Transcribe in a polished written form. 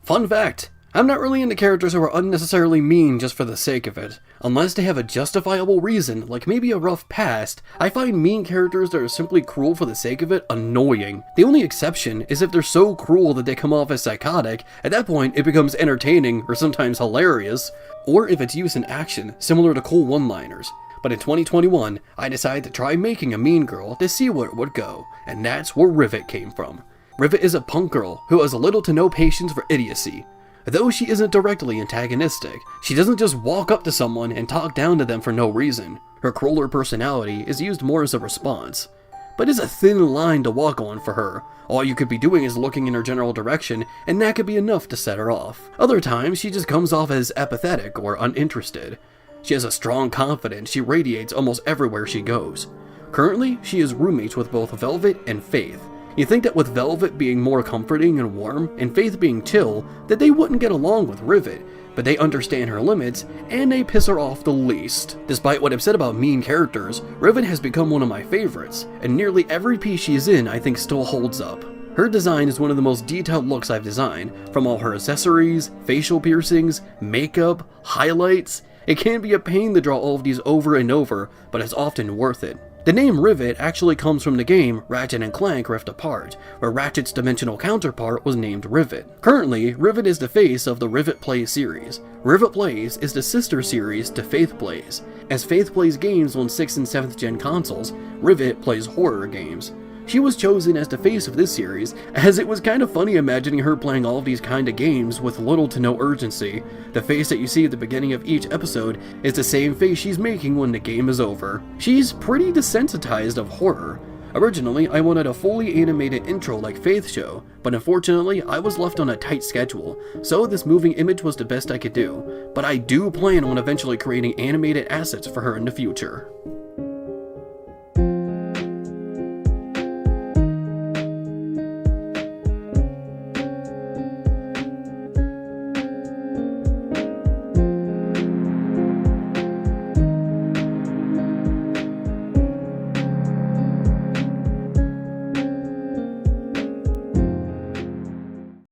Fun fact, I'm not really into characters who are unnecessarily mean just for the sake of it. Unless they have a justifiable reason, like maybe a rough past, I find mean characters that are simply cruel for the sake of it annoying. The only exception is if they're so cruel that they come off as psychotic. At that point, it becomes entertaining or sometimes hilarious. Or if it's used in action, similar to cool one-liners. But in 2021, I decided to try making a mean girl to see where it would go, and that's where Rivet came from. Rivet is a punk girl who has little to no patience for idiocy. Though she isn't directly antagonistic, she doesn't just walk up to someone and talk down to them for no reason. Her crueler personality is used more as a response. But it's a thin line to walk on for her. All you could be doing is looking in her general direction, and that could be enough to set her off. Other times, she just comes off as apathetic or uninterested. She has a strong confidence she radiates almost everywhere she goes. Currently, she is roommates with both Velvet and Faith. You think that with Velvet being more comforting and warm, and Faith being chill, that they wouldn't get along with Rivet, but they understand her limits, and they piss her off the least. Despite what I've said about mean characters, Rivet has become one of my favorites, and nearly every piece she's in I think still holds up. Her design is one of the most detailed looks I've designed, from all her accessories, facial piercings, makeup, highlights. It can be a pain to draw all of these over and over, but it's often worth it. The name Rivet actually comes from the game Ratchet & Clank Rift Apart, where Ratchet's dimensional counterpart was named Rivet. Currently, Rivet is the face of the Rivet Plays series. Rivet Plays is the sister series to Faith Plays. As Faith plays games on 6th and 7th gen consoles, Rivet plays horror games. She was chosen as the face of this series, as it was kind of funny imagining her playing all of these kind of games with little to no urgency. The face that you see at the beginning of each episode is the same face she's making when the game is over. She's pretty desensitized of horror. Originally, I wanted a fully animated intro like Faith show, but unfortunately, I was left on a tight schedule, so this moving image was the best I could do. But I do plan on eventually creating animated assets for her in the future.